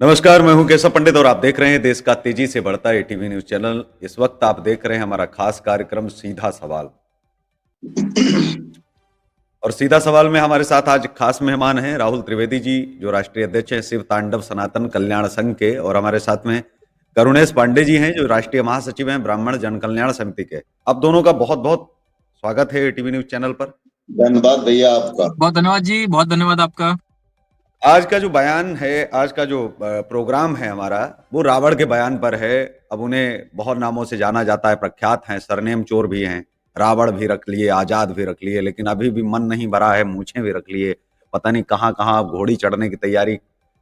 नमस्कार, मैं हूं केशव पंडित और आप देख रहे हैं देश का तेजी से बढ़ता एटीवी न्यूज चैनल। इस वक्त आप देख रहे हैं हमारा खास कार्यक्रम सीधा सवाल। और सीधा सवाल में हमारे साथ आज खास मेहमान हैं राहुल त्रिवेदी जी, जो राष्ट्रीय अध्यक्ष हैं शिव तांडव सनातन कल्याण संघ के, और हमारे साथ में करुणेश पांडे जी हैं, जो राष्ट्रीय महासचिव हैं ब्राह्मण जन कल्याण समिति के। आप दोनों का बहुत बहुत स्वागत है एटीवी न्यूज चैनल पर। धन्यवाद भैया आपका। बहुत धन्यवाद जी, बहुत धन्यवाद आपका। आज का जो बयान है, आज का जो प्रोग्राम है हमारा, वो रावण के बयान पर है। अब उन्हें बहुत नामों से जाना जाता है, प्रख्यात हैं, सरनेम चोर भी हैं। रावण भी रख लिए, आजाद भी रख लिए, लेकिन अभी भी मन नहीं भरा है, मूछें भी रख लिए। पता नहीं कहाँ कहाँ अब घोड़ी चढ़ने की तैयारी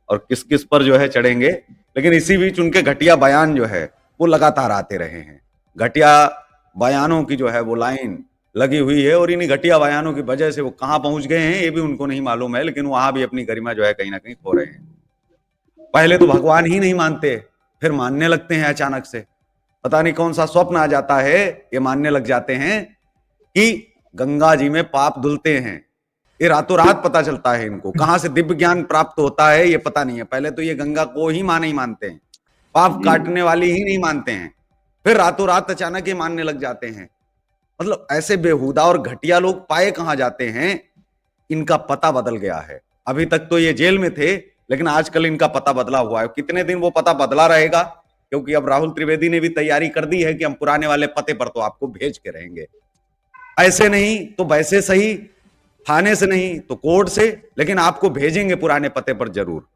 और किस किस पर जो है चढ़ेंगे। लेकिन इसी बीच उनके घटिया बयान जो है वो लगातार आते रहे हैं। घटिया बयानों की जो है वो लाइन लगी हुई है, और इन्हीं घटिया बयानों की वजह से वो कहाँ पहुंच गए हैं ये भी उनको नहीं मालूम है, लेकिन वहां भी अपनी गरिमा जो है कहीं ना कहीं खो रहे हैं। पहले तो भगवान ही नहीं मानते, फिर मानने लगते हैं अचानक से। पता नहीं कौन सा स्वप्न आ जाता है, ये मानने लग जाते हैं कि गंगा जी में पाप धुलते हैं। ये रातों रात पता चलता है इनको, कहां से दिव्य ज्ञान प्राप्त होता है ये पता नहीं है। पहले तो ये गंगा को ही मां नहीं मानते हैं, पाप काटने वाली ही नहीं मानते हैं, फिर रातों रात अचानक ये मानने लग जाते हैं। मतलब ऐसे बेहुदा और घटिया लोग पाए कहां जाते हैं, इनका पता बदल गया है। अभी तक तो ये जेल में थे, लेकिन आजकल इनका पता बदला हुआ है। कितने दिन वो पता बदला रहेगा, क्योंकि अब राहुल त्रिवेदी ने भी तैयारी कर दी है कि हम पुराने वाले पते पर तो आपको भेज के रहेंगे। ऐसे नहीं तो वैसे सही, थाने से नहीं तो कोर्ट से, लेकिन आपको भेजेंगे पुराने पते पर जरूर।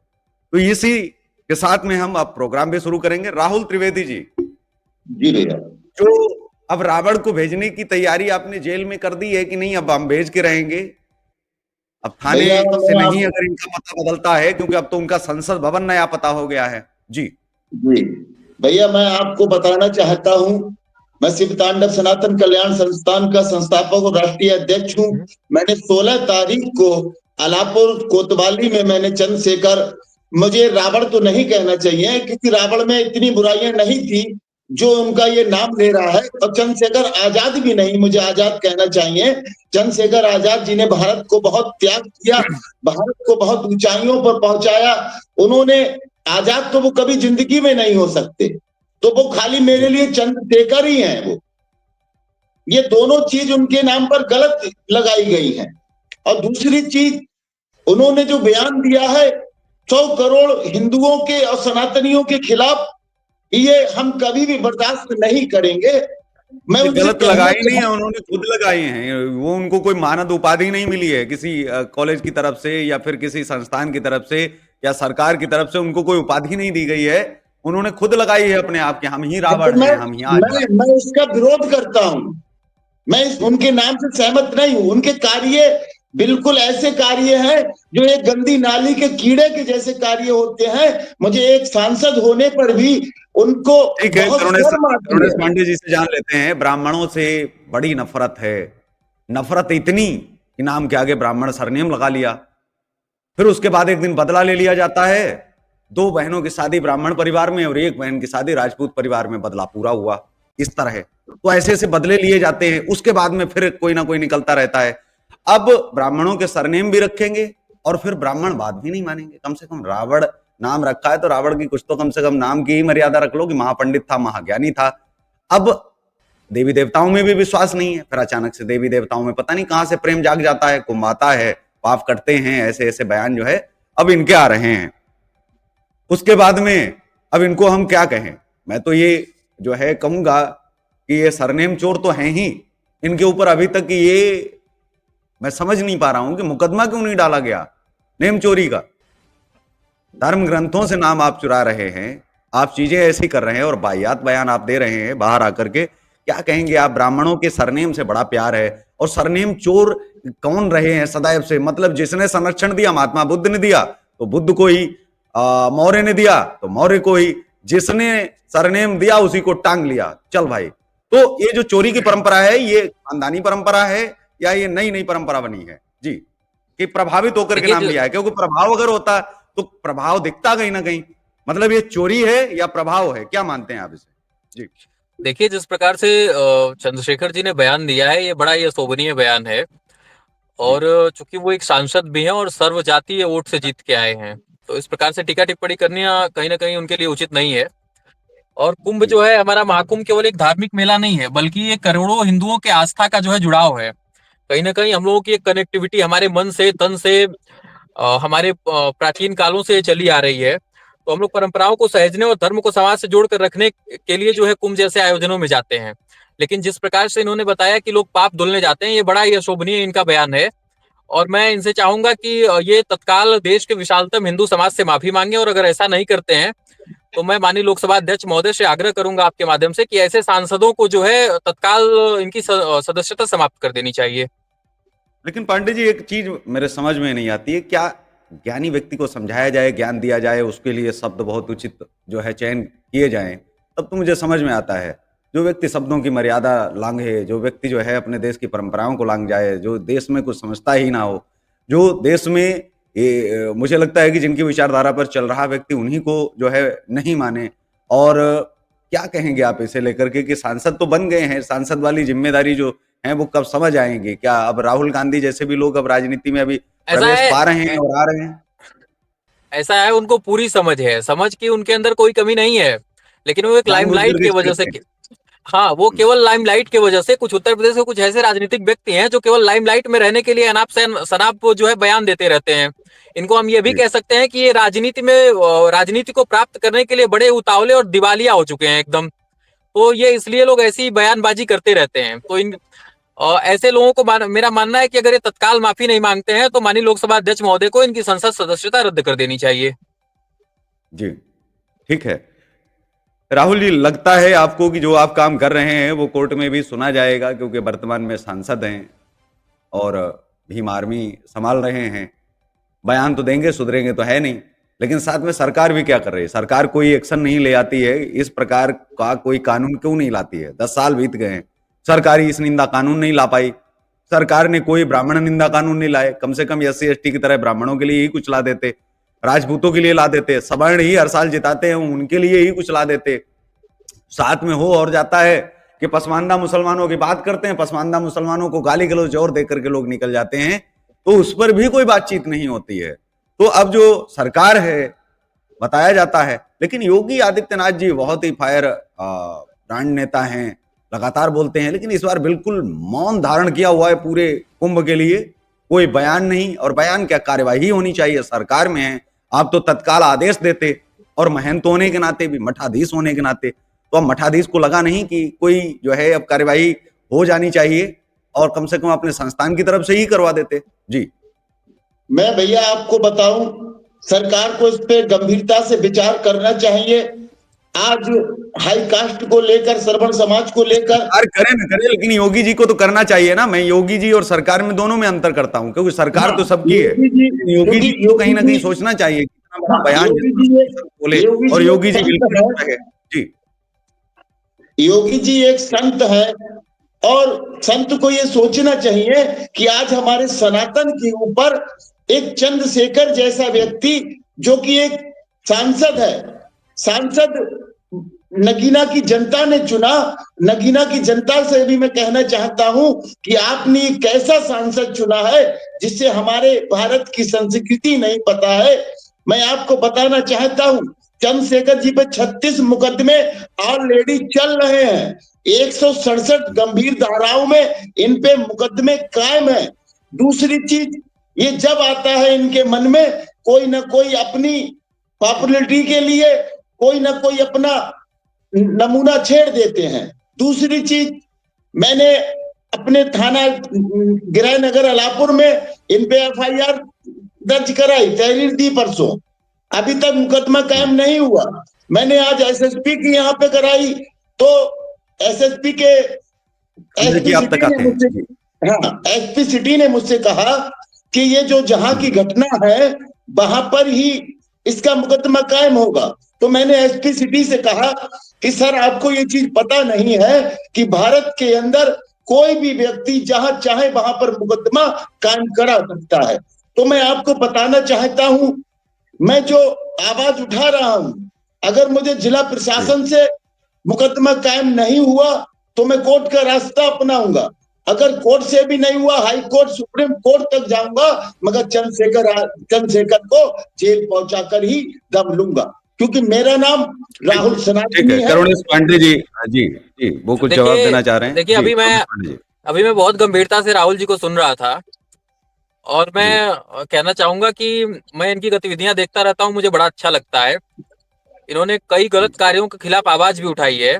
तो इसी के साथ में हम अब प्रोग्राम भी शुरू करेंगे। राहुल त्रिवेदी जी, जी भैया, जो अब रावण को भेजने की तैयारी आपने जेल में कर दी है कि नहीं, अब हम भेज के रहेंगे? अब थाने भैया से मैं नहीं अगर इनका पता बदलता है, क्योंकि अब तो उनका संसद भवन नया पता हो गया है। जी जी भैया, मैं आपको बताना चाहता हूँ, मैं शिव तांडव सनातन कल्याण संस्थान का संस्थापक और राष्ट्रीय अध्यक्ष हूँ। मैंने 16 तारीख को अलापुर कोतवाली में मैंने चंद्रशेखर, मुझे रावण तो नहीं कहना चाहिए क्योंकि रावण में इतनी बुराइयां नहीं थी जो उनका ये नाम ले रहा है, और चंद्रशेखर आजाद भी नहीं, मुझे आजाद कहना चाहिए। चंद्रशेखर आजाद जी ने भारत को बहुत त्याग किया, भारत को बहुत ऊंचाइयों पर पहुंचाया। उन्होंने आजाद तो वो कभी जिंदगी में नहीं हो सकते, तो वो खाली मेरे लिए चंद्रशेखर ही हैं। वो ये दोनों चीज उनके नाम पर गलत लगाई गई है। और दूसरी चीज, उन्होंने जो बयान दिया है 100 करोड़ हिंदुओं के और सनातनियों के खिलाफ, ये हम कभी भी बर्दाश्त नहीं करेंगे। मैं ये उनसे गलत कहना लगाई नहीं है, चाहूँ, उन्होंने खुद लगाई हैं। वो उनको कोई मानद उपाधि नहीं मिली है किसी कॉलेज की तरफ से या फिर किसी संस्थान की तरफ से या सरकार की तरफ से, उनको कोई उपाधि नहीं दी गई है। उन्होंने खुद लगाई है अपने आप के, हम ही रावण तो हैं, हम ही आजाद। मैं उसका विरोध करता हूँ। मैं उनके नाम से सहमत नहीं हूं। उनके कार्य बिल्कुल ऐसे कार्य हैं जो एक गंदी नाली के कीड़े के जैसे कार्य होते हैं। मुझे एक सांसद होने पर भी उनको ठीक है, बहुत करुणेश शर्म आती करुणेश है। पांडे जी से जान लेते हैं। ब्राह्मणों से बड़ी नफरत है, नफरत इतनी कि नाम के आगे ब्राह्मण सरनेम लगा लिया। फिर उसके बाद एक दिन बदला ले लिया जाता है। 2 बहनों की शादी ब्राह्मण परिवार में और 1 बहन की शादी राजपूत परिवार में, बदला पूरा हुआ इस तरह। तो ऐसे ऐसे बदले लिए जाते हैं, उसके बाद में फिर कोई ना कोई निकलता रहता है। अब ब्राह्मणों के सरनेम भी रखेंगे और फिर ब्राह्मण बात भी नहीं मानेंगे। कम से कम रावण नाम रखा है तो रावण की कुछ तो कम से कम नाम की ही मर्यादा रख लो कि महापंडित था, महाज्ञानी था। अब देवी देवताओं में भी विश्वास नहीं है, फिर अचानक से देवी देवताओं में पता नहीं कहां से प्रेम जाग जाता है, कुंभ आता है, पाप करते हैं। ऐसे ऐसे बयान जो है अब इनके आ रहे हैं। उसके बाद में अब इनको हम क्या कहें? मैं तो ये जो है कहूंगा कि ये सरनेम चोर तो हैं ही। इनके ऊपर अभी तक ये मैं समझ नहीं पा रहा हूं कि मुकदमा क्यों नहीं डाला गया नेम चोरी का। धर्म ग्रंथों से नाम आप चुरा रहे हैं, आप चीजें ऐसी कर रहे हैं और वाहियात बयान आप दे रहे हैं बाहर आकर के। क्या कहेंगे आप? ब्राह्मणों के सरनेम से बड़ा प्यार है, और सरनेम चोर कौन रहे हैं सदैव से? मतलब जिसने संरक्षण दिया महात्मा बुद्ध ने दिया तो बुद्ध को ही, मौर्य ने दिया तो मौर्य को ही, जिसने सरनेम दिया उसी को टांग लिया। चल भाई, तो ये जो चोरी की परंपरा है, ये खानदानी परंपरा है या ये नई नई परंपरा बनी है? जी, कि प्रभावित होकर के नाम लिया है? क्योंकि प्रभाव अगर होता तो प्रभाव दिखता कहीं ना कहीं। मतलब ये चोरी है या प्रभाव है, क्या मानते हैं आप इसे? जी देखिए, जिस प्रकार से चंद्रशेखर जी ने बयान दिया है, ये बड़ा ही शोभनीय बयान है। जी और चूंकि वो एक सांसद भी हैं और सर्वजातीय वोट से जीत के आए हैं, तो इस प्रकार से टीका टिप्पणी करनी कहीं ना कहीं उनके लिए उचित नहीं है। और कुंभ जो है, हमारा महाकुंभ केवल एक धार्मिक मेला नहीं है, बल्कि ये करोड़ों हिंदुओं के आस्था का जो है जुड़ाव है। कहीं ना कहीं हम लोगों की एक कनेक्टिविटी हमारे मन से, तन से, हमारे प्राचीन कालों से चली आ रही है। तो हम लोग परंपराओं को सहेजने और धर्म को समाज से जोड़कर रखने के लिए जो है कुंभ जैसे आयोजनों में जाते हैं। लेकिन जिस प्रकार से इन्होंने बताया कि लोग पाप धुलने जाते हैं, ये बड़ा ही अशोभनीय इनका बयान है। और मैं इनसे चाहूंगा कि ये तत्काल देश के विशालतम हिंदू समाज से माफी मांगे, और अगर ऐसा नहीं करते हैं तो मैं माननीय लोकसभा अध्यक्ष महोदय से आग्रह करूंगा आपके माध्यम से कि ऐसे सांसदों को जो है तत्काल इनकी सदस्यता समाप्त कर देनी चाहिए। लेकिन पांडे जी, एक चीज मेरे समझ में नहीं आती है, क्या ज्ञानी व्यक्ति को समझाया जाए, ज्ञान दिया जाए, उसके लिए शब्द बहुत उचित जो है चयन किए जाएं, तब तो मुझे समझ में आता है। जो व्यक्ति शब्दों की मर्यादा लांघे, जो व्यक्ति जो है अपने देश की परंपराओं को लांघ जाए, जो देश में कुछ समझता ही ना हो, जो देश में मुझे लगता है कि जिनकी विचारधारा पर चल रहा व्यक्ति उन्हीं को जो है नहीं माने। और क्या कहेंगे आप इसे लेकर के कि सांसद तो बन गए हैं, सांसद वाली जिम्मेदारी जो है वो कब समझ आएंगे? क्या अब राहुल गांधी जैसे भी लोग अब राजनीति में अभी ऐसा प्रवेश है पा रहे हैं और आ रहे हैं? ऐसा है, उनको पूरी समझ है, समझ की उनके अंदर कोई कमी नहीं है, लेकिन वो एक जानबूझ लाइमलाइट करके की इसे वजह से, करते हैं। हाँ, वो केवल लाइमलाइट की वजह से, कुछ उत्तर प्रदेश के कुछ ऐसे राजनीतिक व्यक्ति हैं जो केवल लाइमलाइट में रहने के लिए अनाप शनाप जो है बयान देते रहते हैं। इनको हम ये भी जी कह सकते हैं कि ये राजनीति में, राजनीति को प्राप्त करने के लिए बड़े उतावले और दिवालिया हो चुके हैं एकदम। तो ये इसलिए लोग ऐसी बयानबाजी करते रहते हैं। तो इन ऐसे लोगों को मेरा मानना है कि अगर ये तत्काल माफी नहीं मांगते हैं तो माननीय लोकसभा अध्यक्ष महोदय को इनकी संसद सदस्यता रद्द कर देनी चाहिए। जी, ठीक है। राहुल जी, लगता है आपको कि जो आप काम कर रहे हैं वो कोर्ट में भी सुना जाएगा, क्योंकि वर्तमान में सांसद हैं और भीम आर्मी संभाल रहे हैं। बयान तो देंगे, सुधरेंगे तो है नहीं, लेकिन साथ में सरकार भी क्या कर रही है? सरकार कोई एक्शन नहीं ले आती है, इस प्रकार का कोई कानून क्यों नहीं लाती है? 10 साल बीत गए हैं, सरकार इस निंदा कानून नहीं ला पाई। सरकार ने कोई ब्राह्मण निंदा कानून नहीं लाए, कम से कम SC ST की तरह ब्राह्मणों के लिए ही कुछ ला देते, राजपूतों के लिए ला देते, सवर्ण ही हर साल जिताते हैं उनके लिए ही कुछ ला देते। साथ में हो और जाता है कि पसमानदा मुसलमानों की बात करते हैं, पसमानदा मुसलमानों को गाली गलौज और देकर के लोग निकल जाते हैं, तो उस पर भी कोई बातचीत नहीं होती है। तो अब जो सरकार है, बताया जाता है, लेकिन योगी आदित्यनाथ जी बहुत ही फायर ब्रांड नेता हैं, लगातार बोलते हैं, लेकिन इस बार बिल्कुल मौन धारण किया हुआ है पूरे कुंभ के लिए। कोई बयान नहीं, और बयान क्या, कार्यवाही होनी चाहिए, सरकार में है। आप तो तत्काल आदेश देते, और महंत होने के नाते भी, मठाधीश होने के नाते, तो अब मठाधीश को लगा नहीं कि कोई जो है अब कार्यवाही हो जानी चाहिए, और कम से कम अपने संस्थान की तरफ से ही करवा देते। जी, मैं भैया आपको बताऊं, सरकार को इस पे गंभीरता से विचार करना चाहिए। आज हाई कास्ट को लेकर, श्रवण समाज को लेकर करे ना करे, लेकिन योगी जी को तो करना चाहिए ना। मैं योगी जी और सरकार में दोनों में अंतर करता हूं, क्योंकि सरकार तो सबकी है, योगी जी को कहीं ना कहीं सोचना चाहिए कितना बड़ा बयान बोले, और योगी जी बिल्कुल रहे। जी, योगी जी एक संत है, और संत को ये सोचना चाहिए कि आज हमारे सनातन के ऊपर एक चंद्रशेखर जैसा व्यक्ति, जो कि एक सांसद है, सांसद नगीना की जनता ने चुना। नगीना की जनता से भी मैं कहना चाहता हूं कि आपने एक ऐसा सांसद चुना है जिससे हमारे भारत की संस्कृति नहीं पता है। मैं आपको बताना चाहता हूं, चंद्रशेखर जी पे 36 मुकदमे ऑलरेडी चल रहे हैं, 167 गंभीर धाराओं में इन पे मुकदमे कायम है। दूसरी चीज, ये जब आता है इनके मन में, कोई ना कोई अपनी पॉपुलरिटी के लिए कोई ना कोई अपना नमूना छेड़ देते हैं। दूसरी चीज, मैंने अपने थाना गिरानगर अलापुर में इन पे FIR दर्ज कराई, तहरीर दी परसों, अभी तक मुकदमा कायम नहीं हुआ। मैंने आज SSP की यहाँ पे कराई, तो SSP के SP सिटी ने मुझसे कहा कि ये जो जहां की घटना है वहां पर ही इसका मुकदमा कायम होगा। तो मैंने SP सिटी से कहा कि सर, आपको ये चीज पता नहीं है कि भारत के अंदर कोई भी व्यक्ति जहां चाहे वहां पर मुकदमा कायम करा सकता है। तो मैं आपको बताना चाहता हूं, मैं जो आवाज उठा रहा हूं, अगर मुझे जिला प्रशासन से मुकदमा कायम नहीं हुआ तो मैं कोर्ट का रास्ता अपनाऊंगा। अगर कोर्ट से भी नहीं हुआ, हाई कोर्ट सुप्रीम कोर्ट तक जाऊंगा, मगर चंद्रशेखर को जेल पहुंचाकर ही दम लूंगा, क्योंकि मेरा नाम राहुल ठीक सनातनी है है। करुणेश पांडे जी। जी जी वो कुछ जवाब देना चाह रहे हैं देखिए जी, अभी करुणेश पांडे जी। मैं बहुत गंभीरता से राहुल जी को सुन रहा था, और जी मैं कहना चाहूंगा कि मैं इनकी गतिविधियां देखता रहता हूं, मुझे बड़ा अच्छा लगता है। इन्होंने कई जी गलत कार्यों के खिलाफ आवाज भी उठाई है,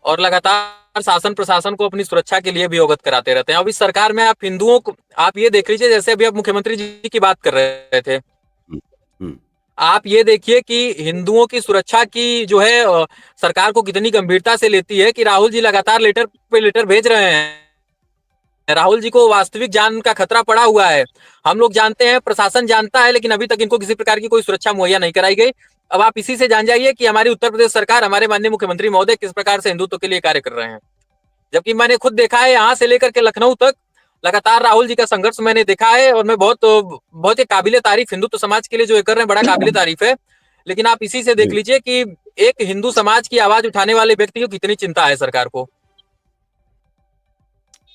और लगातार शासन प्रशासन को अपनी सुरक्षा के लिए भी अवगत कराते रहते हैं। अब इस सरकार में आप हिंदुओं को, आप ये देख लीजिए, जैसे अभी आप मुख्यमंत्री जी की बात कर रहे थे, हम्म, हम्म, आप ये देखिए कि हिंदुओं की सुरक्षा की जो है सरकार को कितनी गंभीरता से लेती है, कि राहुल जी लगातार लेटर पे लेटर भेज रहे हैं। राहुल जी को वास्तविक जान का खतरा पड़ा हुआ है, हम लोग जानते हैं, प्रशासन जानता है, लेकिन अभी तक इनको किसी प्रकार की कोई सुरक्षा मुहैया नहीं कराई गई। अब आप इसी से जान जाइए कि हमारी उत्तर प्रदेश सरकार, हमारे माननीय मुख्यमंत्री महोदय किस प्रकार से हिंदुत्व के लिए कार्य कर रहे हैं। जबकि मैंने खुद देखा है, यहाँ से लेकर के लखनऊ तक लगातार राहुल जी का संघर्ष मैंने देखा है, और मैं बहुत बहुत ही काबिले तारीफ हिंदुत्व समाज के लिए जो ये कर रहे हैं, बड़ा काबिले तारीफ है। लेकिन आप इसी से देख जी लीजिए कि एक हिंदू समाज की आवाज उठाने वाले व्यक्ति को कितनी चिंता है सरकार को।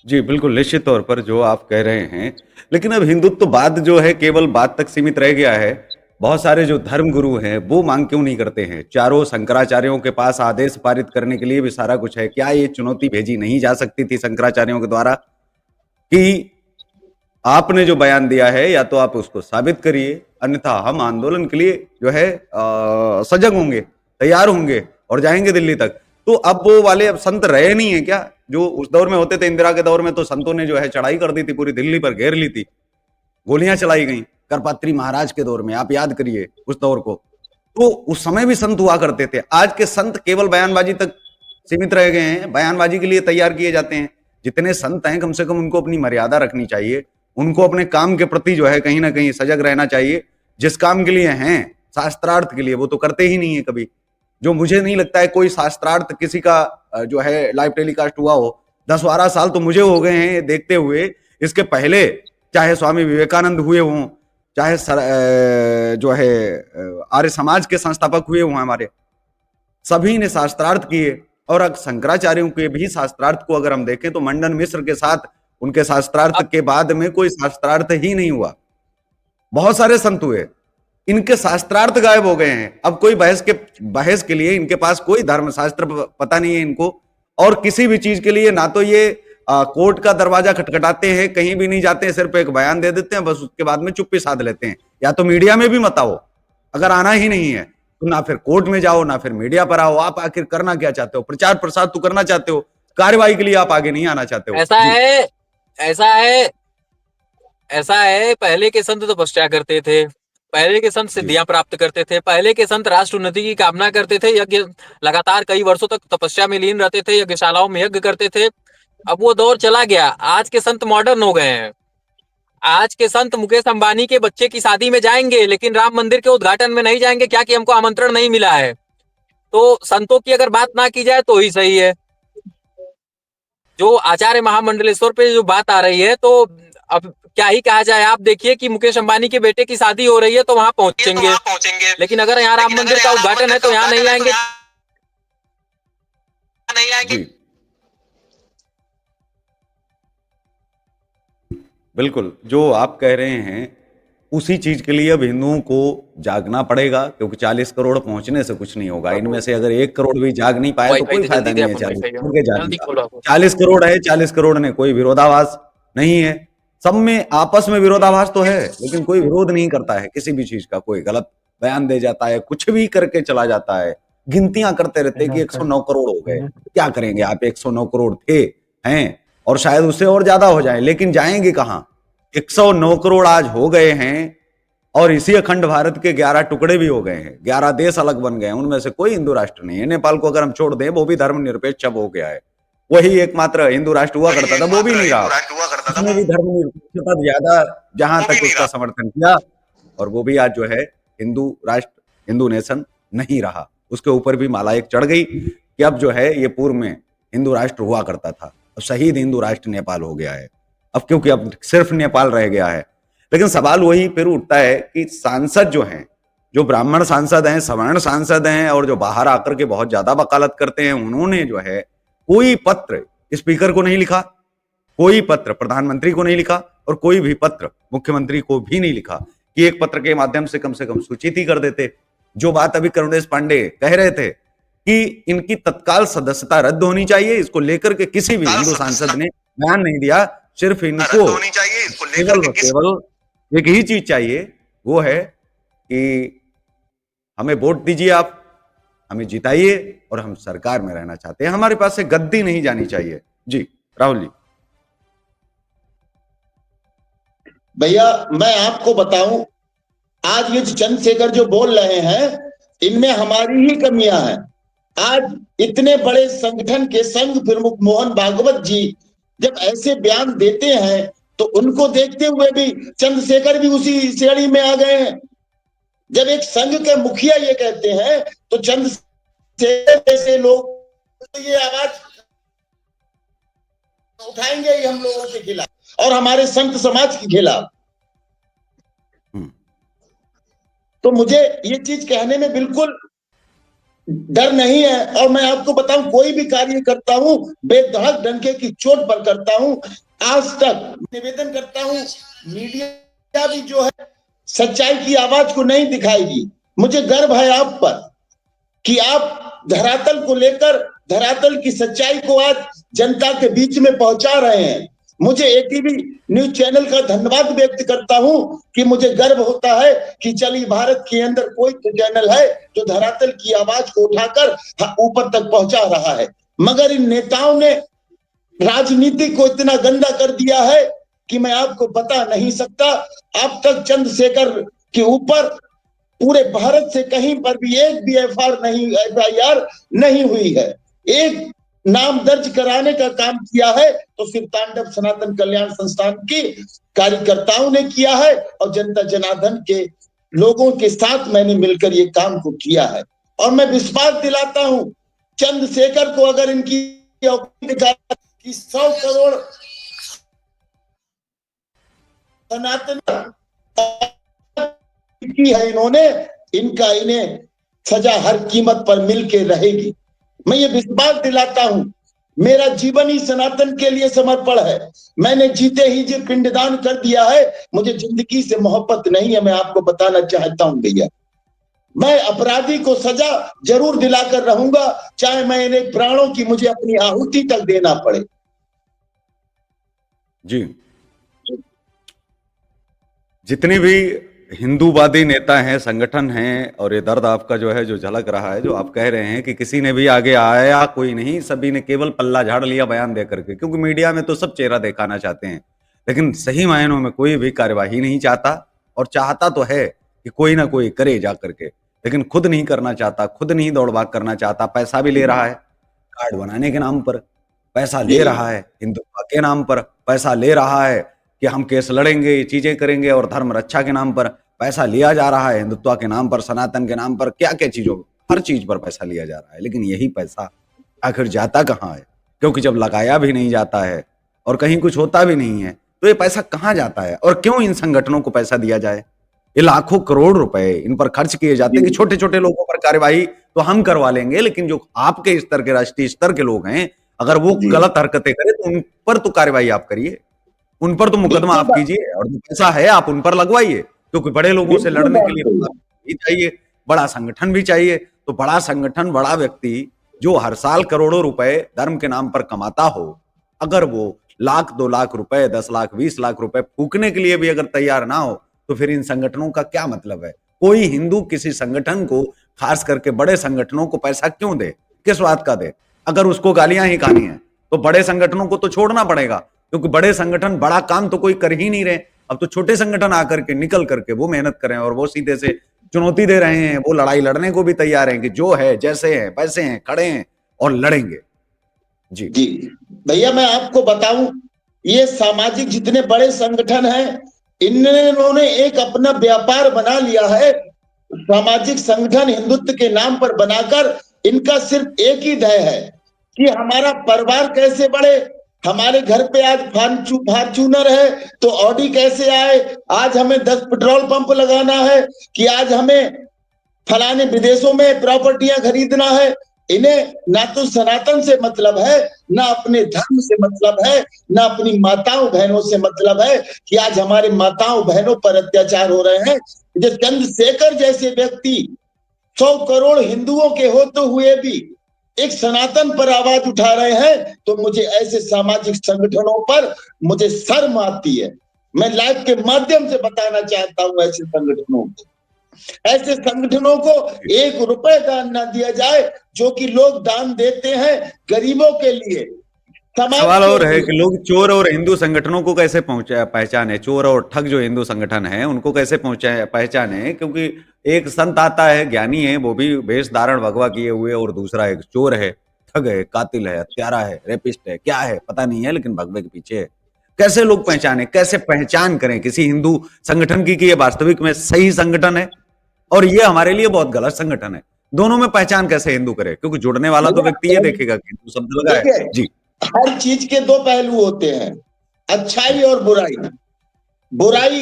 जी बिल्कुल निश्चित तौर पर जो आप कह रहे हैं, लेकिन अब हिंदुत्ववाद जो है केवल बात तक सीमित रह गया है। बहुत सारे जो धर्म गुरु हैं वो मांग क्यों नहीं करते हैं? चारों शंकराचार्यों के पास आदेश पारित करने के लिए भी सारा कुछ है, क्या ये चुनौती भेजी नहीं जा सकती थी शंकराचार्यों के द्वारा कि आपने जो बयान दिया है या तो आप उसको साबित करिए, अन्यथा हम आंदोलन के लिए जो है सजग होंगे, तैयार होंगे और जाएंगे दिल्ली तक। तो अब वो वाले अब संत रहे नहीं है क्या जो उस दौर में होते थे? इंदिरा के दौर में तो संतों ने जो है चढ़ाई कर दी थी, पूरी दिल्ली पर घेर ली थी, गोलियां चलाई गई। करपात्री महाराज के दौर में आप याद करिए उस दौर को, तो उस समय भी संत हुआ करते थे। आज के संत केवल बयानबाजी तक सीमित रह गए हैं, बयानबाजी के लिए तैयार किए जाते हैं। जितने संत हैं कम से कम उनको अपनी मर्यादा रखनी चाहिए, उनको अपने काम के प्रति जो है कहीं ना कहीं सजग रहना चाहिए। जिस काम के लिए हैं, शास्त्रार्थ के लिए, वो तो करते ही नहीं है कभी। जो मुझे नहीं लगता है कोई शास्त्रार्थ किसी का जो है लाइव टेलीकास्ट हुआ हो। 10-12 साल तो मुझे हो गए हैं देखते हुए। इसके पहले चाहे स्वामी विवेकानंद हुए हों, चाहे जो है आर्य समाज के संस्थापक हुए हों हमारे, सभी ने शास्त्रार्थ किए। और शंकराचार्यों के भी शास्त्रार्थ को अगर हम देखें तो मंडन मिश्र के साथ उनके शास्त्रार्थ के बाद में कोई शास्त्रार्थ ही नहीं हुआ। बहुत सारे संत हुए, इनके शास्त्रार्थ गायब हो गए हैं। अब कोई बहस के लिए इनके पास कोई धर्मशास्त्र पता नहीं है इनको, और किसी भी चीज के लिए ना तो ये कोर्ट का दरवाजा खटखटाते हैं, कहीं भी नहीं जाते हैं, सिर्फ एक बयान दे देते हैं, बस उसके बाद में चुप्पी साध लेते हैं। या तो मीडिया में भी मत आओ, अगर आना ही नहीं है तो ना फिर कोर्ट में जाओ ना फिर मीडिया पर आओ। आप आखिर करना क्या चाहते हो? प्रचार प्रसार तो करना चाहते हो, कार्रवाई के लिए आप आगे नहीं आना चाहते हो। ऐसा है, ऐसा है, ऐसा है, पहले के संत तपस्या करते थे, पहले के संत सिद्धियां प्राप्त करते थे, पहले के संत राष्ट्र उन्नति की कामना करते थे, यज्ञ लगातार कई वर्षों तक तपस्या में लीन रहते थे, यज्ञशालाओं में यज्ञ करते थे। अब वो दौर चला गया, आज के संत मॉडर्न हो गए हैं। आज के संत मुकेश अंबानी के बच्चे की शादी में जाएंगे, लेकिन राम मंदिर के उद्घाटन में नहीं जाएंगे, क्या कि हमको आमंत्रण नहीं मिला है। तो संतों की अगर बात ना की जाए तो ही सही है। जो आचार्य महामंडलेश्वर पे जो बात आ रही है, तो अब क्या ही कहा जाए। आप देखिए कि मुकेश अंबानी के बेटे की शादी हो रही है तो वहां पहुंचेंगे, लेकिन अगर यहाँ राम मंदिर का उद्घाटन है तो यहाँ नहीं आएंगे। जी बिल्कुल, जो आप कह रहे हैं उसी चीज के लिए अब हिंदुओं को जागना पड़ेगा, क्योंकि 40 करोड़ पहुंचने से कुछ नहीं होगा। इनमें से अगर 1 करोड़ भी जाग नहीं पाए तो कोई फायदा नहीं है 40 करोड़ के जागने का। 40 करोड़ है, 40 करोड़ ने कोई विरोधाभास नहीं है, सब में आपस में विरोधाभास तो है, लेकिन कोई विरोध नहीं करता है किसी भी चीज का। कोई गलत बयान दे जाता है, कुछ भी करके चला जाता है, गिनतियां करते रहते हैं कि 109 करोड़ हो गए। क्या करेंगे आप? 109 करोड़ थे हैं, और शायद उससे और ज्यादा हो जाए, लेकिन जाएंगे कहां? 109 करोड़ आज हो गए हैं, और इसी अखंड भारत के 11 टुकड़े भी हो गए हैं, 11 देश अलग बन गए हैं, उनमें से कोई हिंदू राष्ट्र नहीं है। नेपाल को अगर हम छोड़ दें, वो भी धर्मनिरपेक्ष अब हो गया है। वही एकमात्र हिंदू राष्ट्र हुआ करता था, वो भी नहीं रहा। उसने भी धर्मनिरपेक्षता ज्यादा जहां तक उसका समर्थन किया, और वो भी आज जो है हिंदू राष्ट्र, हिंदू नेशन नहीं रहा। उसके ऊपर भी माला एक चढ़ गई कि अब जो है ये पूर्व में हिंदू राष्ट्र हुआ करता था, अब शहीद हिंदू राष्ट्र नेपाल हो गया है अब, क्योंकि अब सिर्फ नेपाल रह गया है। लेकिन सवाल वही फिर उठता है कि सांसद जो हैं, जो ब्राह्मण सांसद हैं, सवर्ण सांसद हैं, और जो बाहर आकर के बहुत ज्यादा वकालत करते हैं, उन्होंने जो है कोई पत्र स्पीकर को नहीं लिखा, कोई पत्र प्रधानमंत्री को नहीं लिखा और कोई भी पत्र मुख्यमंत्री को भी नहीं लिखा कि एक पत्र के माध्यम से कम सूचित ही कर देते। जो बात अभी करुणेश पांडे कह रहे थे कि इनकी तत्काल सदस्यता रद्द होनी चाहिए, इसको लेकर के किसी भी हिंदू सांसद ने बयान नहीं दिया। सिर्फ इनको केवल एक ही चीज चाहिए, वो है कि हमें वोट दीजिए, आप हमें जिताइए और हम सरकार में रहना चाहते हैं, हमारे पास से गद्दी नहीं जानी चाहिए। जी राहुल जी। भैया मैं आपको बताऊं, आज ये चंद्रशेखर जो बोल रहे हैं इनमें हमारी ही कमियां हैं। आज इतने बड़े संगठन के संघ प्रमुख मोहन भागवत जी जब ऐसे बयान देते हैं तो उनको देखते हुए भी चंद्रशेखर भी उसी श्रेणी में आ गए हैं। जब एक संघ के मुखिया ये कहते हैं तो चंद्रशेखर जैसे लोग तो ये आवाज उठाएंगे ही हम लोगों के खिलाफ और हमारे संत समाज के खिलाफ। तो मुझे ये चीज कहने में बिल्कुल डर नहीं है। और मैं आपको बताऊं, कोई भी कार्य करता हूं बेधड़क डंके की चोट पर करता हूं। आज तक निवेदन करता हूं, मीडिया भी जो है सच्चाई की आवाज को नहीं दिखाएगी। मुझे गर्व है आप पर कि आप धरातल को लेकर धरातल की सच्चाई को आज जनता के बीच में पहुंचा रहे हैं। मुझे एटीवी न्यूज चैनल का धन्यवाद व्यक्त करता हूं कि मुझे गर्व होता है कि चलिए भारत के अंदर कोई तो चैनल है जो धरातल की आवाज को उठाकर ऊपर तक पहुंचा रहा है। मगर इन नेताओं ने राजनीति को इतना गंदा कर दिया है कि मैं आपको बता नहीं सकता। अब तक चंद्रशेखर के ऊपर पूरे भारत से कहीं पर भी एक भी एफआईआर नहीं हुई है। एक नाम दर्ज कराने का काम किया है तो सिर्फ तांडव सनातन कल्याण संस्थान के कार्यकर्ताओं ने किया है और जनता जनार्दन के लोगों के साथ मैंने मिलकर ये काम को किया है। और मैं विश्वास दिलाता हूं चंद्रशेखर को अगर इनकी 100 करोड़ सनातन की है इन्होंने, इन्हें सजा हर कीमत पर मिलके रहेगी। मैं ये विश्वास दिलाता हूं, मेरा जीवन ही सनातन के लिए समर्पण है। मैंने जीते ही जो पिंडदान कर दिया है, मुझे जिंदगी से मोहब्बत नहीं है। मैं आपको बताना चाहता हूं भैया, मैं अपराधी को सजा जरूर दिलाकर रहूंगा, चाहे मैं इन्हें प्राणों की मुझे अपनी आहुति तक देना पड़े। जी, जितनी भी हिंदूवादी नेता हैं, संगठन हैं, और ये दर्द आपका जो है जो झलक रहा है, जो आप कह रहे हैं कि किसी ने भी आगे आया कोई नहीं, सभी ने केवल पल्ला झाड़ लिया बयान दे करके, क्योंकि मीडिया में तो सब चेहरा दिखाना चाहते हैं, लेकिन सही मायनों में कोई भी कार्यवाही नहीं चाहता। और चाहता तो है कि कोई ना कोई करे जा करके, लेकिन खुद नहीं करना चाहता, खुद नहीं दौड़ भाग करना चाहता। पैसा भी ले रहा है, कार्ड बनाने के नाम पर पैसा ले रहा है, हिंदुत्व के नाम पर पैसा ले रहा है कि हम केस लड़ेंगे, ये चीजें करेंगे, और धर्म रक्षा के नाम पर पैसा लिया जा रहा है, हिंदुत्व के नाम पर, सनातन के नाम पर, क्या क्या चीजों, हर चीज पर पैसा लिया जा रहा है। लेकिन यही पैसा आखिर जाता कहाँ है? क्योंकि जब लगाया भी नहीं जाता है और कहीं कुछ होता भी नहीं है, तो ये पैसा कहाँ जाता है? और क्यों इन संगठनों को पैसा दिया जाए? ये लाखों करोड़ रुपए इन पर खर्च किए जाते हैं कि छोटे छोटे लोगों पर कार्यवाही तो हम करवा लेंगे, लेकिन जो आपके स्तर के, राष्ट्रीय स्तर के लोग हैं, अगर वो गलत हरकतें करें तो उन पर तो कार्यवाही आप करिए, उन पर तो मुकदमा आप कीजिए, और जो पैसा है आप उन पर लगवाइए, क्योंकि बड़े लोगों से लड़ने के लिए भी चाहिए, बड़ा संगठन भी चाहिए। तो बड़ा संगठन, बड़ा व्यक्ति जो हर साल करोड़ों रुपए धर्म के नाम पर कमाता हो, अगर वो लाख 2 लाख रुपए, 10 लाख 20 लाख रुपए फूकने के लिए भी अगर तैयार ना हो, तो फिर इन संगठनों का क्या मतलब है? कोई हिंदू किसी संगठन को, खास करके बड़े संगठनों को पैसा क्यों दे? किस बात का दे? अगर उसको गालियां ही खानी है तो बड़े संगठनों को तो छोड़ना पड़ेगा, क्योंकि बड़े संगठन बड़ा काम तो कोई कर ही नहीं रहे। अब तो छोटे संगठन आकर के, निकल करके वो मेहनत करें, और वो सीधे से चुनौती दे रहे हैं, वो लड़ाई लड़ने को भी तैयार हैं कि जो है, जैसे हैं, वैसे हैं, खड़े हैं और लड़ेंगे। जी जी भैया, मैं आपको बताऊं, ये सामाजिक जितने बड़े संगठन हैं, इन्होंने एक अपना व्यापार बना लिया है। सामाजिक संगठन हिंदुत्व के नाम पर बनाकर इनका सिर्फ एक ही ध्येय है कि हमारा परिवार कैसे बढ़े। हमारे घर पे आज फॉर्च्यूनर है तो ऑडी कैसे आए, आज हमें 10 पेट्रोल पंप लगाना है, कि आज हमें फलाने विदेशों में प्रॉपर्टियां खरीदना है, इन्हें ना तो सनातन से मतलब है, ना अपने धर्म से मतलब है, ना अपनी माताओं बहनों से मतलब है कि आज हमारे माताओं बहनों पर अत्याचार हो रहे हैं। जो चंद्रशेखर जैसे व्यक्ति 100 करोड़ हिंदुओं के होते हुए भी एक सनातन पर आवाज उठा रहे हैं, तो मुझे ऐसे सामाजिक संगठनों पर मुझे शर्म आती है। मैं लाइव के माध्यम से बताना चाहता हूं ऐसे संगठनों को, ऐसे संगठनों को 1 रुपए दान न दिया जाए, जो कि लोग दान देते हैं गरीबों के लिए, समाज सवाल के और है लिए। कि लोग चोर और हिंदू संगठनों को कैसे पहचाने, चोर और ठग जो हिंदू संगठन है उनको कैसे पहचाने, क्योंकि एक संत आता है, ज्ञानी है, वो भी वेश धारण भगवा किए हुए, और दूसरा एक चोर है, ठग है, कातिल है, हत्यारा है, रेपिस्ट है, क्या है पता नहीं है, लेकिन भगवे के पीछे है। कैसे लोग पहचाने, कैसे पहचान करें किसी हिंदू संगठन की कि ये वास्तविक में सही संगठन है और ये हमारे लिए बहुत गलत संगठन है? दोनों में पहचान कैसे हिंदू करे, क्योंकि जुड़ने वाला तो व्यक्ति ये देखेगा कि हिंदू शब्द लगा है। देखिए, जी हर चीज के 2 पहलू होते हैं, अच्छाई और बुराई। बुराई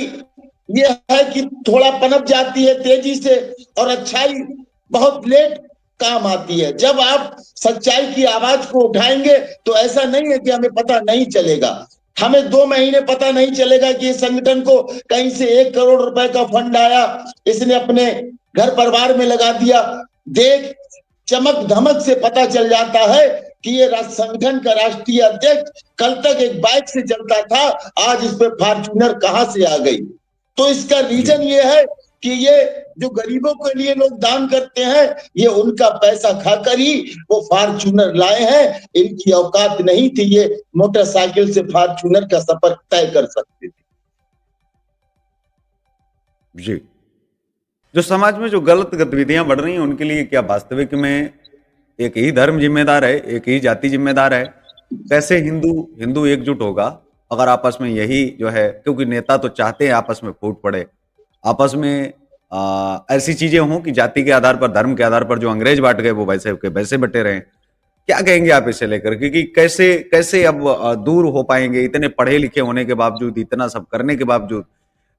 ये है कि थोड़ा पनप जाती है तेजी से, और अच्छाई बहुत लेट काम आती है। जब आप सच्चाई की आवाज को उठाएंगे तो ऐसा नहीं है कि हमें पता नहीं चलेगा। हमें 2 महीने पता नहीं चलेगा कि इस संगठन को कहीं से 1 करोड़ रुपए का फंड आया, इसने अपने घर परिवार में लगा दिया। देख चमक धमक से पता चल जाता है कि ये संगठन का राष्ट्रीय अध्यक्ष कल तक एक बाइक से चलता था, आज इस पे फॉर्च्यूनर कहां से आ गई। तो इसका रीजन ये है कि ये जो गरीबों के लिए लोग दान करते हैं, ये उनका पैसा खाकर ही वो फॉर्च्यूनर लाए हैं। इनकी औकात नहीं थी ये मोटरसाइकिल से फॉर्च्यूनर का सफर तय कर सकते थे। जी। जो समाज में जो गलत गतिविधियां बढ़ रही हैं उनके लिए क्या वास्तविक में एक ही धर्म जिम्मेदार है, एक ही जाति जिम्मेदार है? कैसे हिंदू हिंदू एकजुट होगा अगर आपस में यही जो है, क्योंकि नेता तो चाहते हैं आपस में फूट पड़े, आपस में ऐसी चीजें हों कि जाति के आधार पर, धर्म के आधार पर जो अंग्रेज बांट गए वो वैसे के वैसे बटे रहें। क्या कहेंगे आप इसे लेकर, क्योंकि कैसे कैसे अब दूर हो पाएंगे इतने पढ़े लिखे होने के बावजूद, इतना सब करने के बावजूद?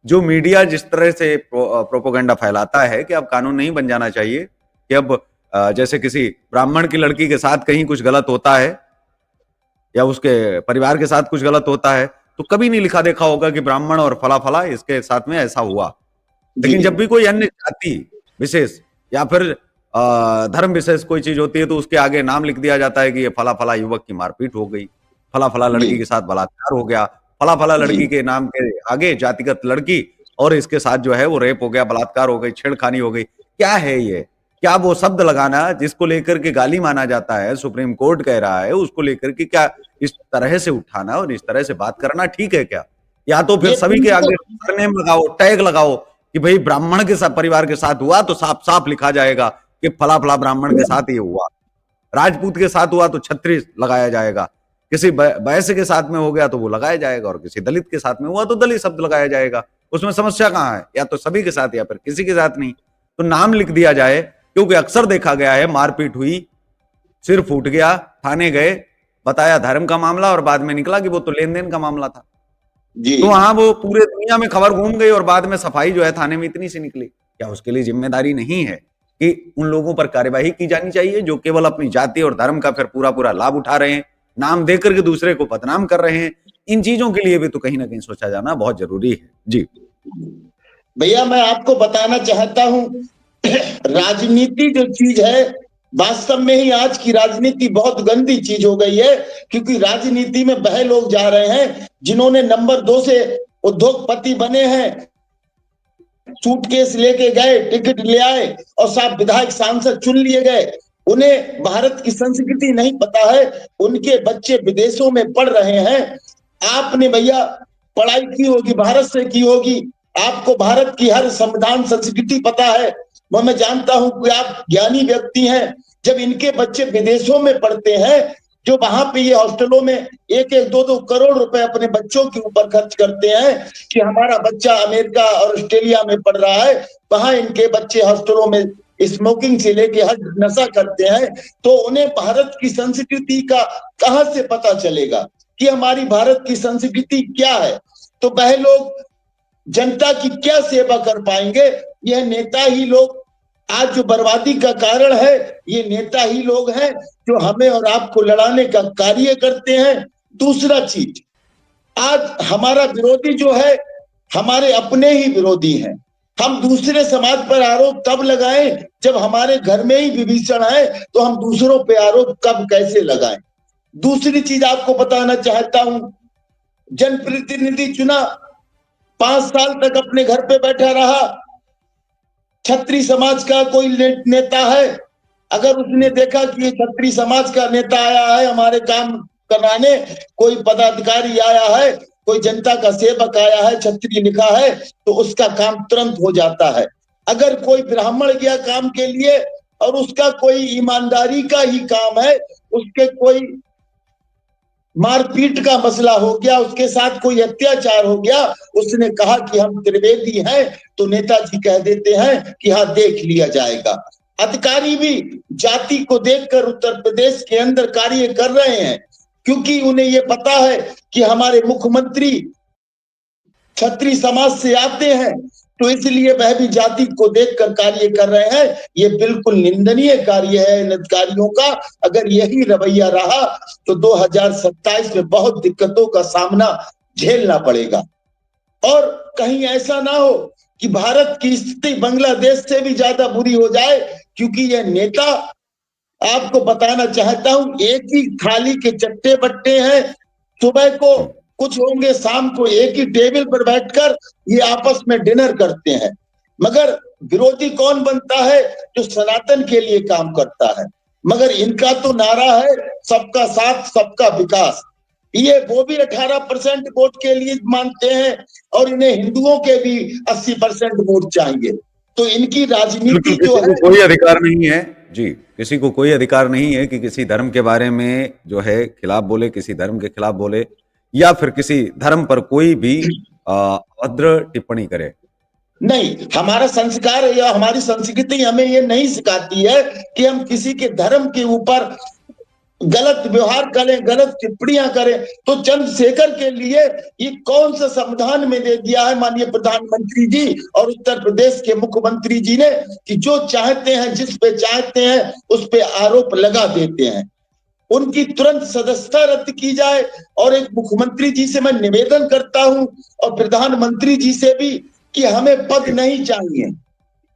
जो मीडिया जिस तरह से प्रोपोगंडा फैलाता है कि अब कानून नहीं बन जाना चाहिए, कि अब जैसे किसी ब्राह्मण की लड़की के साथ कहीं कुछ गलत होता है या उसके परिवार के साथ कुछ गलत होता है, तो कभी नहीं लिखा देखा होगा कि ब्राह्मण और फला फला इसके साथ में ऐसा हुआ। लेकिन जब भी कोई अन्य जाति विशेष या फिर धर्म विशेष कोई चीज होती है तो उसके आगे नाम लिख दिया जाता है कि ये फला फला युवक की मारपीट हो गई, फला फला लड़की के साथ बलात्कार हो गया, फला फला लड़की के नाम के आगे जातिगत लड़की और इसके साथ जो है वो रेप हो गया, बलात्कार हो गई, छेड़खानी हो गई। क्या है ये? क्या वो शब्द लगाना जिसको लेकर के गाली माना जाता है, सुप्रीम कोर्ट कह रहा है, उसको लेकर के क्या इस तरह से उठाना और इस तरह से बात करना ठीक है क्या? या तो फिर सभी के आगे सरनेम लगाओ, टैग लगाओ कि भाई ब्राह्मण के साथ परिवार के साथ हुआ तो साफ साफ लिखा जाएगा कि फला फला ब्राह्मण के साथ ये हुआ, राजपूत के साथ हुआ तो छत्तीस लगाया जाएगा, किसी वैश्य के साथ में हो गया तो वो लगाया जाएगा, और किसी दलित के साथ में हुआ तो दलित शब्द लगाया जाएगा। उसमें समस्या कहाँ है? या तो सभी के साथ या फिर किसी के साथ नहीं, तो नाम लिख दिया जाए। क्योंकि अक्सर देखा गया है मारपीट हुई, सिर फूट गया, थाने गए, बताया धर्म का मामला और बाद में निकला कि वो तो लेन देन का मामला था। तो वहां वो पूरे दुनिया में खबर घूम गई और बाद में सफाई जो है थाने में इतनी सी निकली। क्या उसके लिए जिम्मेदारी नहीं है कि उन लोगों पर कार्यवाही की जानी चाहिए जो केवल अपनी जाति और धर्म का फिर पूरा पूरा लाभ उठा रहे हैं, नाम देकर के दूसरे को बदनाम कर रहे हैं? इन चीजों के लिए भी तो कहीं ना कहीं सोचा जाना बहुत जरूरी है। जी भैया, मैं आपको बताना चाहता हूं, राजनीति जो चीज है, वास्तव में ही आज की राजनीति बहुत गंदी चीज हो गई है। क्योंकि राजनीति में वह लोग जा रहे हैं जिन्होंने नंबर 2 से उद्योगपति बने हैं, सूटकेस लेके गए, टिकट ले आए और साहब विधायक सांसद चुन लिए गए। उन्हें भारत की संस्कृति नहीं पता है, उनके बच्चे विदेशों में पढ़ रहे हैं। आपने भैया पढ़ाई की होगी, भारत से की होगी, आपको भारत की हर संविधान संस्कृति पता है, वो मैं जानता हूं कि आप ज्ञानी व्यक्ति हैं। जब इनके बच्चे विदेशों में पढ़ते हैं, जो वहां पे ये हॉस्टलों में 1-1, 2-2 करोड़ रुपए अपने बच्चों के ऊपर खर्च करते हैं कि हमारा बच्चा अमेरिका और ऑस्ट्रेलिया में पढ़ रहा है, वहां इनके बच्चे हॉस्टलों में स्मोकिंग से लेके हर नशा करते हैं, तो उन्हें भारत की संस्कृति का कहां से पता चलेगा कि हमारी भारत की संस्कृति क्या है? तो वह लोग जनता की क्या सेवा कर पाएंगे? यह नेता ही लोग आज जो बर्बादी का कारण है ये नेता ही लोग हैं जो हमें और आपको लड़ाने का कार्य करते हैं। दूसरा चीज, आज हमारा विरोधी जो है हमारे अपने ही विरोधी हैं। हम दूसरे समाज पर आरोप तब लगाएं जब हमारे घर में ही विभीषण है, तो हम दूसरों पे आरोप कब कैसे लगाएं। दूसरी चीज आपको बताना चाहता हूं, जनप्रतिनिधि चुना, 5 साल तक अपने घर पे बैठा रहा, छत्री समाज का कोई नेता है, अगर उसने देखा कि ये छत्री समाज का नेता आया है हमारे काम कराने, कोई पदाधिकारी आया है, कोई जनता का सेवक आया है, छत्री लिखा है, तो उसका काम तुरंत हो जाता है। अगर कोई ब्राह्मण गया काम के लिए और उसका कोई ईमानदारी का ही काम है, उसके कोई मारपीट का मसला हो गया, उसके साथ कोई अत्याचार हो गया, उसने कहा कि हम त्रिवेदी हैं, तो नेताजी कह देते हैं कि हाँ देख लिया जाएगा। अधिकारी भी जाति को देखकर उत्तर प्रदेश के अंदर कार्य कर रहे हैं, क्योंकि उन्हें ये पता है कि हमारे मुख्यमंत्री छत्री समाज से आते हैं, तो इसलिए वह भी जाति को देखकर कार्य कर रहे हैं। ये बिल्कुल निंदनीय कार्य है इन अधिकारियों का। अगर यही रवैया रहा तो 2027 में बहुत दिक्कतों का सामना झेलना पड़ेगा। और कहीं ऐसा ना हो कि भारत की स्थिति बांग्लादेश से भी ज्यादा बुरी हो जाए, क्योंकि यह नेता, आपको बताना चाहता हूं, एक ही थाली के चट्टे बट्टे हैं। सुबह को कुछ होंगे, शाम को एक ही टेबल पर बैठकर ये आपस में डिनर करते हैं। मगर विरोधी कौन बनता है? जो सनातन के लिए काम करता है। मगर इनका तो नारा है सबका साथ सबका विकास। ये वो भी 18% वोट के लिए मानते हैं और इन्हें हिंदुओं के भी 80% वोट चाहिए। तो इनकी राजनीति जो है, कोई अधिकार नहीं है जी, किसी को कोई अधिकार नहीं है कि किसी धर्म के बारे में जो है खिलाफ बोले, किसी धर्म के खिलाफ बोले, या फिर किसी धर्म पर कोई भी अभद्र टिप्पणी करे। नहीं, हमारा संस्कार या हमारी संस्कृति हमें ये नहीं सिखाती है कि हम किसी के धर्म के ऊपर गलत व्यवहार करें, गलत टिप्पणियां करें। तो चंद्रशेखर के लिए ये कौन सा संविधान में दे दिया है माननीय प्रधानमंत्री जी और उत्तर प्रदेश के मुख्यमंत्री जी ने कि जो चाहते हैं, जिस पे चाहते हैं उस पे आरोप लगा देते हैं। उनकी तुरंत सदस्यता रद्द की जाए। और एक मुख्यमंत्री जी से मैं निवेदन करता हूं और प्रधानमंत्री जी से भी कि हमें पद नहीं चाहिए।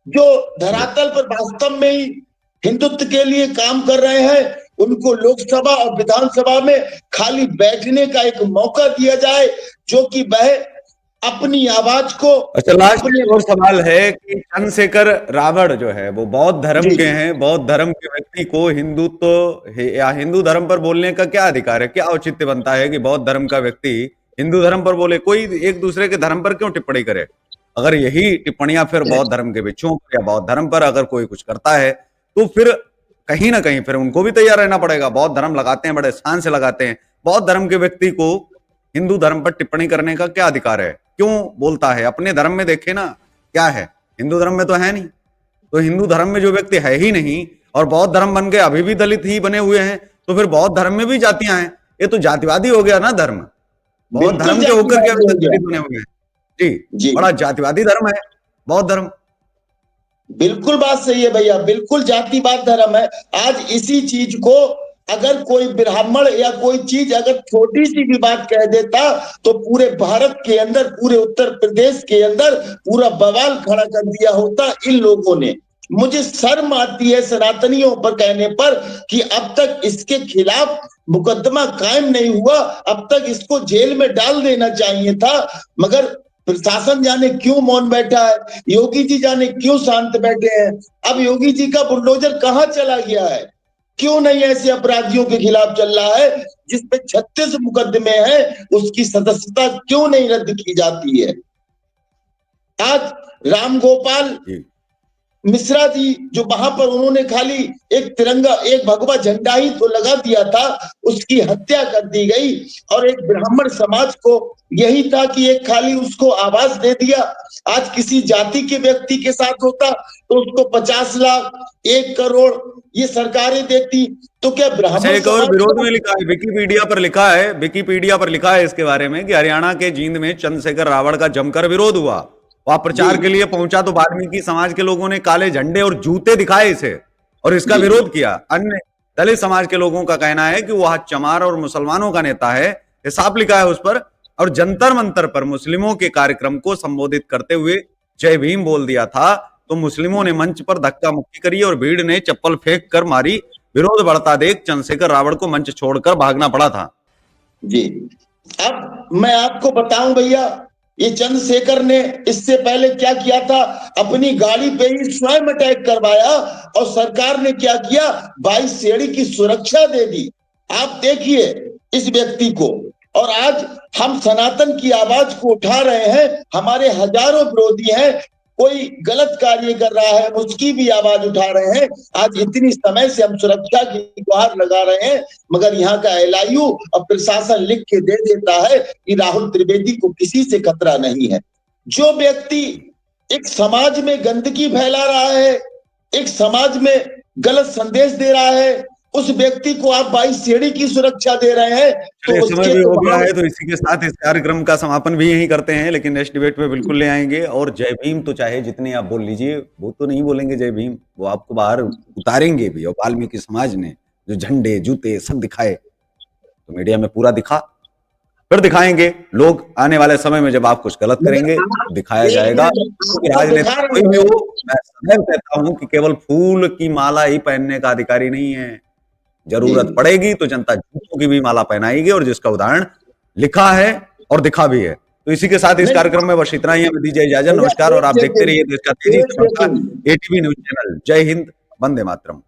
जो धरातल पर वास्तव में ही हिंदुत्व के लिए काम कर रहे हैं, उनको लोकसभा और विधानसभा में खाली बैठने का एक मौका दिया जाए, जो कि वह अपनी आवाज को। अच्छा, लास्ट में और सवाल है कि चंद्रशेखर रावण जो है वो बौद्ध धर्म के हैं, बौद्ध धर्म के व्यक्ति को हिंदुत्व या हिंदू धर्म पर बोलने का क्या अधिकार है? क्या औचित्य बनता है कि बौद्ध धर्म का व्यक्ति हिंदू धर्म पर बोले? कोई एक दूसरे के धर्म पर क्यों टिप्पणी करे? अगर यही टिप्पणियां फिर बौद्ध धर्म के भिक्षुओं पर या बौद्ध धर्म पर अगर कोई कुछ करता है, तो फिर कहीं ना कहीं फिर उनको भी तैयार रहना पड़ेगा। बौद्ध धर्म लगाते हैं, बड़े स्थान से लगाते हैं, बौद्ध धर्म के व्यक्ति को हिंदू धर्म पर टिप्पणी करने का क्या अधिकार है? क्यों बोलता है? अपने धर्म में देखे ना क्या है, हिंदू धर्म में तो है नहीं। तो हिंदू धर्म में जो व्यक्ति है ही नहीं और बौद्ध धर्म बन के अभी भी दलित ही बने हुए हैं, तो फिर बौद्ध धर्म में भी जातियां हैं। ये तो जातिवादी हो गया ना धर्म। बौद्ध धर्म के होकर के अभी तक दलित बने हुए हैं जी, बड़ा जातिवादी धर्म है बौद्ध धर्म। बिल्कुल बात सही है भैया, बिल्कुल जातिवाद धर्म है। आज इसी चीज को अगर कोई ब्राह्मण या कोई चीज अगर छोटी सी भी बात कह देता तो पूरे भारत के अंदर, पूरे उत्तर प्रदेश के अंदर पूरा बवाल खड़ा कर दिया होता इन लोगों ने। मुझे शर्म आती है सनातनियों पर कहने पर कि अब तक इसके खिलाफ मुकदमा कायम नहीं हुआ, अब तक इसको जेल में डाल देना चाहिए था। मगर प्रशासन जाने क्यों मौन बैठा है, योगी जी जाने क्यों शांत बैठे हैं। अब योगी जी का बुलडोजर कहां चला गया है? क्यों नहीं ऐसे अपराधियों के खिलाफ चल रहा है जिसपे 36 मुकदमे हैं, उसकी सदस्यता क्यों नहीं रद्द की जाती है? आज राम गोपाल मिश्रा जी जो वहां पर उन्होंने खाली एक तिरंगा, एक भगवा झंडा ही तो लगा दिया था, उसकी हत्या कर दी गई। और एक ब्राह्मण समाज को यही था कि एक खाली उसको आवाज दे दिया। आज किसी जाति के व्यक्ति के साथ होता तो उसको 50 लाख, 1 करोड़ ये सरकारें देती, तो क्या ब्राह्मण एक और विरोध में लिखा है, विकिपीडिया पर लिखा है इसके बारे में कि हरियाणा के जींद में चंद्रशेखर रावण का जमकर विरोध हुआ वहां प्रचार जी। के लिए पहुंचा तो वाल्मीकि समाज के लोगों ने काले झंडे और जूते दिखाए इसे और इसका जी। विरोध किया। अन्य दलित समाज के लोगों का कहना है कि वह चमार और मुसलमानों का नेता है, ये साफ लिखा है उस पर। और जंतर मंतर पर मुस्लिमों के कार्यक्रम को संबोधित करते हुए जय भीम बोल दिया था तो मुस्लिमों ने मंच पर धक्का मुक्की करी और भीड़ ने चप्पल फेंक कर मारी। विरोध बढ़ता देख चंद्रशेखर रावण को मंच छोड़कर भागना पड़ा था। जी। अब मैं आपको बताऊं भैया, ये चंद्रशेखर ने इससे पहले क्या किया था, अपनी गाड़ी पे ही स्वयं अटैक करवाया और सरकार ने क्या किया, 22 सीढ़ी की सुरक्षा दे दी। आप देखिए इस व्यक्ति को, और आज हम सनातन की आवाज को उठा रहे हैं, हमारे हजारों विरोधी हैं, कोई गलत कार्य कर रहा है उसकी भी आवाज उठा रहे हैं। आज इतनी समय से हम सुरक्षा की गुहार लगा रहे हैं, मगर यहाँ का एलआईयू और प्रशासन लिख के दे देता है कि राहुल त्रिवेदी को किसी से खतरा नहीं है। जो व्यक्ति एक समाज में गंदगी फैला रहा है, एक समाज में गलत संदेश दे रहा है, उस व्यक्ति को आप 22 सीढ़ी की सुरक्षा दे रहे हैं, तो समय उसके भी तो हो गया है, तो इसी के साथ इस कार्यक्रम का समापन भी यही करते हैं, लेकिन नेक्स्ट डिबेट में बिल्कुल ले आएंगे। और जय भीम तो चाहे जितने आप बोल लीजिए, वो तो नहीं बोलेंगे जय भीम, वो आपको बाहर उतारेंगे भी। और वाल्मीकि समाज ने जो झंडे जूते सब दिखाए, तो मीडिया में पूरा दिखा, फिर दिखाएंगे। लोग आने वाले समय में जब आप कुछ गलत करेंगे तो दिखाया जाएगा। राजनेता कोई भी हो, मैं सदैव कहता हूं कि केवल फूल की माला ही पहनने का अधिकारी नहीं है, जरूरत पड़ेगी तो जनता जूतों की भी माला पहनाएगी, और जिसका उदाहरण लिखा है और दिखा भी है। तो इसी के साथ इस कार्यक्रम में बस इतना ही, हमें दीजिए इजाजत। नमस्कार, और आप देखते रहिए देश का तेजी से बढ़ता एटीवी न्यूज चैनल। जय हिंद, वंदे मातरम।